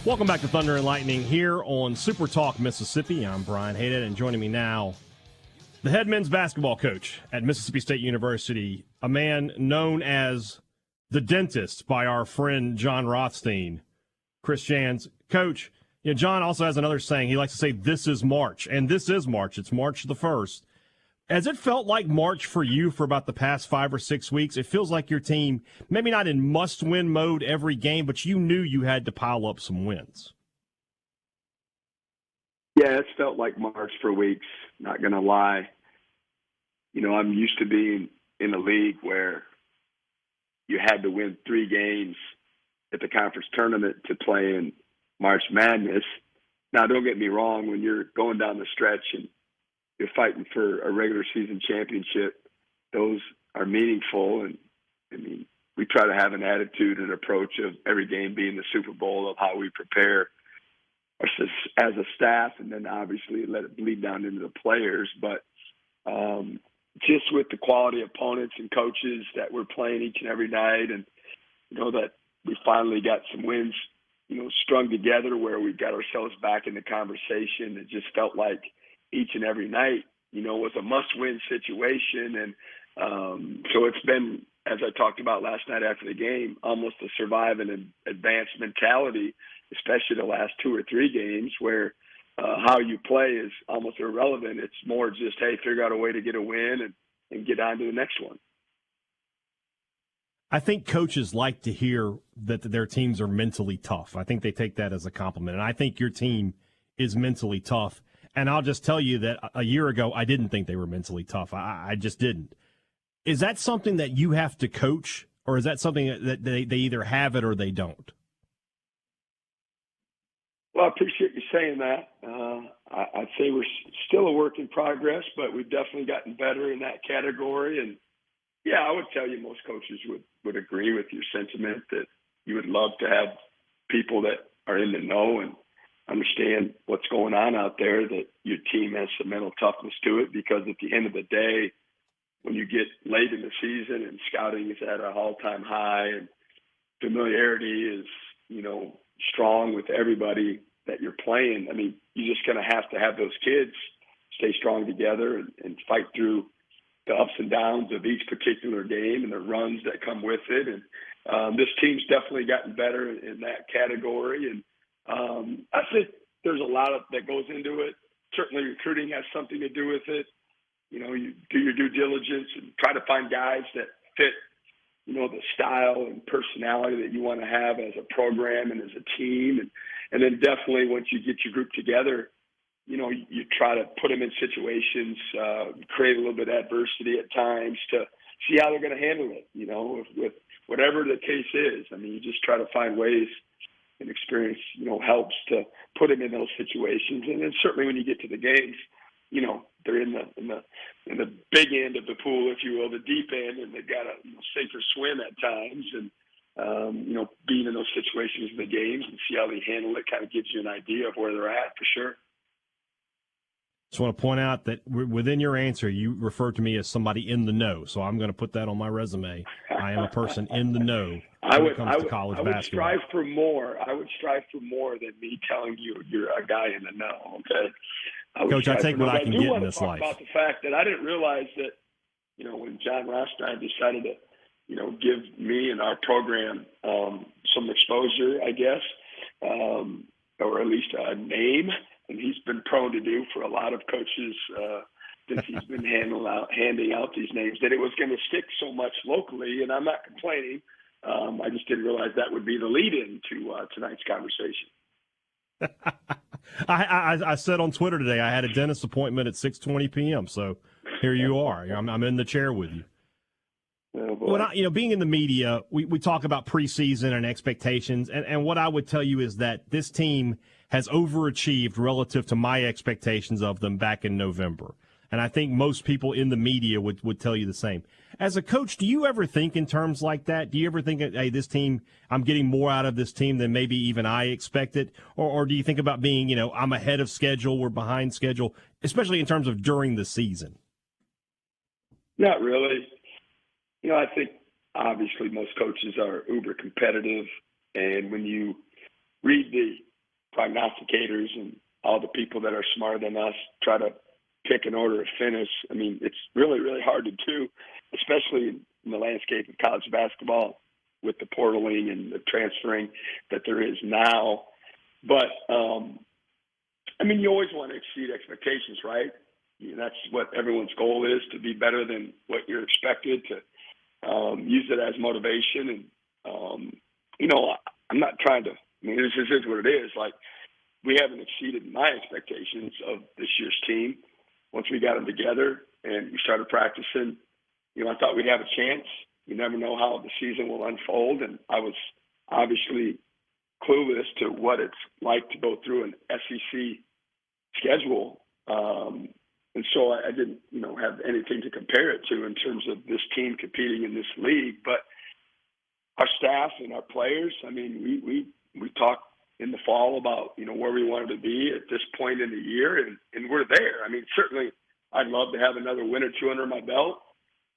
Welcome back to Thunder and Lightning here on SuperTalk Mississippi. I'm Brian Hadad, and joining me now, the head men's basketball coach at Mississippi State University, a man known as the dentist by our friend John Rothstein, Chris Jans. Coach, John also has another saying. He likes to say, "This is March," and this is March. It's March the 1st. Has it felt like March for you for about the past 5 or 6 weeks? It feels like your team, maybe not in must-win mode every game, but you knew you had to pile up some wins. Yeah, it's felt like March for weeks, not going to lie. I'm used to being in a league where you had to win 3 games at the conference tournament to play in March Madness. Now, don't get me wrong, when you're going down the stretch and you're fighting for a regular season championship, those are meaningful. And, we try to have an attitude and approach of every game being the Super Bowl, of how we prepare as a staff, and then obviously let it bleed down into the players. But just with the quality opponents and coaches that we're playing each and every night, and that we finally got some wins, strung together where we got ourselves back in the conversation. It just felt like each and every night, was a must-win situation. And so it's been, as I talked about last night after the game, almost a survive and advance mentality, especially the last 2 or 3 games, where how you play is almost irrelevant. It's more just, hey, figure out a way to get a win and get on to the next one. I think coaches like to hear that their teams are mentally tough. I think they take that as a compliment. And I think your team is mentally tough. And I'll just tell you that a year ago, I didn't think they were mentally tough. I just didn't. Is that something that you have to coach, or is that something that they either have it or they don't? Well, I appreciate you saying that. I'd say we're still a work in progress, but we've definitely gotten better in that category. And, yeah, I would tell you most coaches would agree with your sentiment that you would love to have people that are in the know and understand what's going on out there, that your team has some mental toughness to it, because at the end of the day, when you get late in the season and scouting is at an all-time high and familiarity is, strong with everybody that you're playing, you're just going to have those kids stay strong together and fight through the ups and downs of each particular game and the runs that come with it. And this team's definitely gotten better in that category. And I think there's a lot that goes into it. Certainly recruiting has something to do with it. You do your due diligence and try to find guys that fit, the style and personality that you want to have as a program and as a team. And then definitely once you get your group together, you try to put them in situations, create a little bit of adversity at times to see how they're going to handle it, with whatever the case is. You just try to find ways, and experience, helps to put them in those situations. And then certainly when you get to the games, they're in the big end of the pool, if you will, the deep end, and they've got to sink or swim at times. And being in those situations in the games and see how they handle it kind of gives you an idea of where they're at for sure. Just want to point out that within your answer, you refer to me as somebody in the know. So I'm going to put that on my resume. I am a person in the know when it comes to college basketball. I would strive for more. I would strive for more than me telling you you're a guy in the know, okay? Coach, I take what I can get in this life. I do want to talk about the fact that I didn't realize that, when John Rothstein decided to, give me and our program some exposure, I guess, or at least a name, and he's been prone to do for a lot of coaches since he's been handing out these names, that it was going to stick so much locally, and I'm not complaining. I just didn't realize that would be the lead-in to tonight's conversation. I said on Twitter today I had a dentist appointment at 6:20 p.m., so here you are. I'm in the chair with you. Oh, boy. Being in the media, we talk about preseason and expectations, and what I would tell you is that this team has overachieved relative to my expectations of them back in November. And I think most people in the media would tell you the same. As a coach, do you ever think in terms like that? Do you ever think, hey, this team, I'm getting more out of this team than maybe even I expected? Or do you think about being, I'm ahead of schedule, we're behind schedule, especially in terms of during the season? Not really. I think obviously most coaches are uber competitive. And when you read the prognosticators and all the people that are smarter than us try to pick an order of finish. I mean, it's really, really hard to do, especially in the landscape of college basketball with the portaling and the transferring that there is now. But, I mean, you always want to exceed expectations, right? That's what everyone's goal is, to be better than what you're expected, to use it as motivation. And, I'm not trying to, this is what it is. Like, we haven't exceeded my expectations of this year's team. Once we got them together and we started practicing, I thought we'd have a chance. You never know how the season will unfold. And I was obviously clueless to what it's like to go through an SEC schedule. And so I didn't, have anything to compare it to in terms of this team competing in this league. But our staff and our players, I mean, we talked in the fall about, where we wanted to be at this point in the year, and we're there. I mean, certainly I'd love to have another win or two under my belt,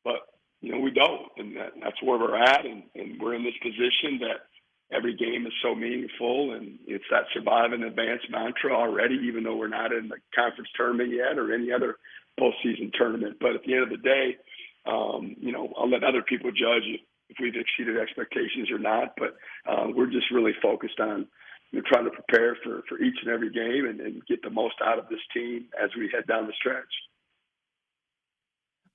but, we don't. And that's where we're at. And we're in this position that every game is so meaningful, and it's that survive and advance mantra already, even though we're not in the conference tournament yet or any other postseason tournament. But at the end of the day, I'll let other people judge if we've exceeded expectations or not. But we're just really focused on trying to prepare for each and every game and get the most out of this team as we head down the stretch.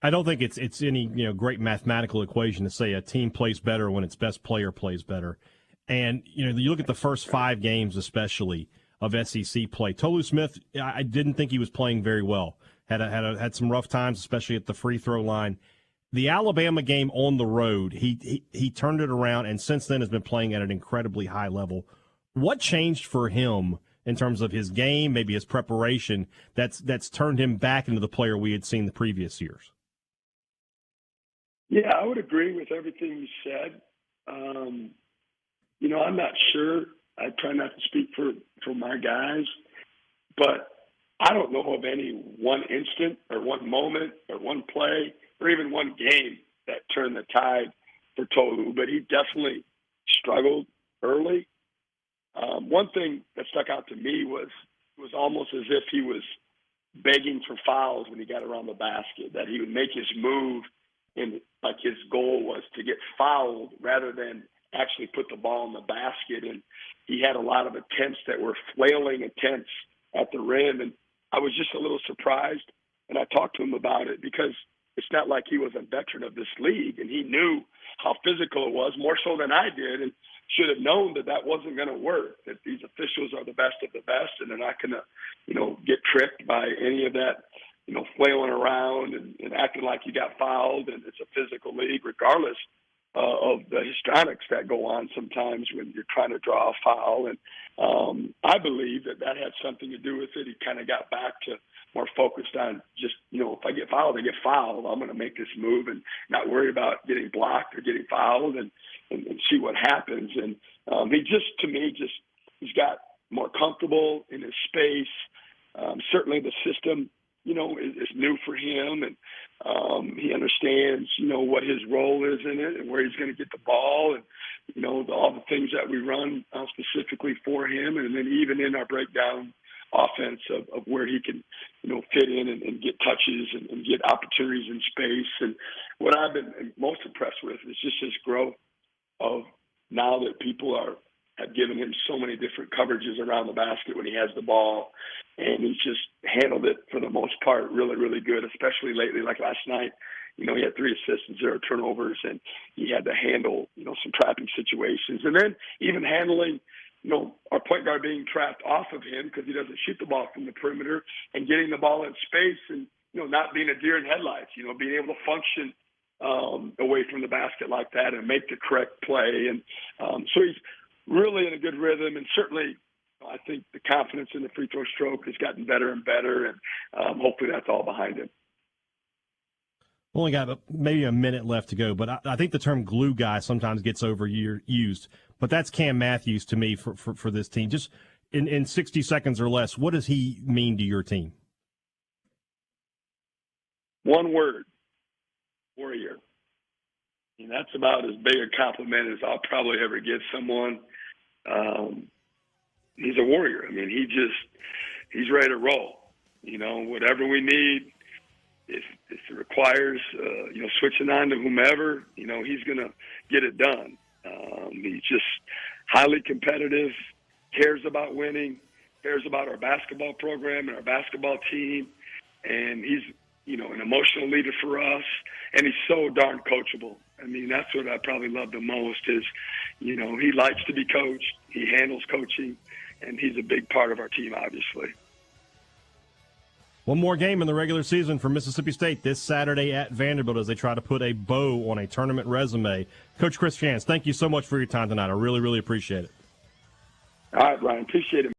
I don't think it's any great mathematical equation to say a team plays better when its best player plays better. And you look at the first 5 games, especially of SEC play. Tolu Smith, I didn't think he was playing very well. Had some rough times, especially at the free throw line. The Alabama game on the road, he turned it around, and since then has been playing at an incredibly high level. What changed for him in terms of his game, maybe his preparation, that's turned him back into the player we had seen the previous years? Yeah, I would agree with everything you said. I'm not sure. I try not to speak for my guys, but I don't know of any one instant or one moment or one play or even one game that turned the tide for Tolu, but he definitely struggled early. One thing that stuck out to me was almost as if he was begging for fouls when he got around the basket, that he would make his move and like his goal was to get fouled rather than actually put the ball in the basket. And he had a lot of attempts that were flailing attempts at the rim. And I was just a little surprised. And I talked to him about it because it's not like he was a veteran of this league, and he knew how physical it was, more so than I did, and should have known that wasn't going to work, that these officials are the best of the best, and they're not going to, get tricked by any of that, flailing around and acting like you got fouled, and it's a physical league regardless of the histrionics that go on sometimes when you're trying to draw a foul. And I believe that had something to do with it. He kind of got back to more focused on just, if I get fouled, I get fouled. I'm going to make this move and not worry about getting blocked or getting fouled and see what happens. And he's got more comfortable in his space. Certainly the system, is new for him, and he understands, what his role is in it and where he's going to get the ball, and all the things that we run specifically for him, and then even in our breakdown offense of where he can, fit in and get touches and get opportunities in space. And what I've been most impressed with is just his growth of now that people have given him so many different coverages around the basket when he has the ball, and he's just handled it for the most part really, really good, especially lately. Like last night, he had 3 assists and 0 turnovers, and he had to handle, some trapping situations. And then even handling, our point guard being trapped off of him because he doesn't shoot the ball from the perimeter, and getting the ball in space and, not being a deer in headlights, being able to function away from the basket like that and make the correct play. And so he's really in a good rhythm, and certainly I think the confidence in the free throw stroke has gotten better and better, and hopefully that's all behind him. Only got maybe a minute left to go, but I think the term glue guy sometimes gets overused. But that's Cam Matthews to me for this team. Just in 60 seconds or less, what does he mean to your team? One word: warrior. And that's about as big a compliment as I'll probably ever give someone. he's a warrior. I mean, he's ready to roll. You know, whatever we need, if it requires, switching on to whomever, he's going to get it done. He's just highly competitive, cares about winning, cares about our basketball program and our basketball team. And he's, an emotional leader for us. And he's so darn coachable. I mean, that's what I probably love the most is, he likes to be coached. He handles coaching, and he's a big part of our team, obviously. One more game in the regular season for Mississippi State this Saturday at Vanderbilt as they try to put a bow on a tournament resume. Coach Chris Chance, thank you so much for your time tonight. I really, really appreciate it. All right, Brian. Appreciate it.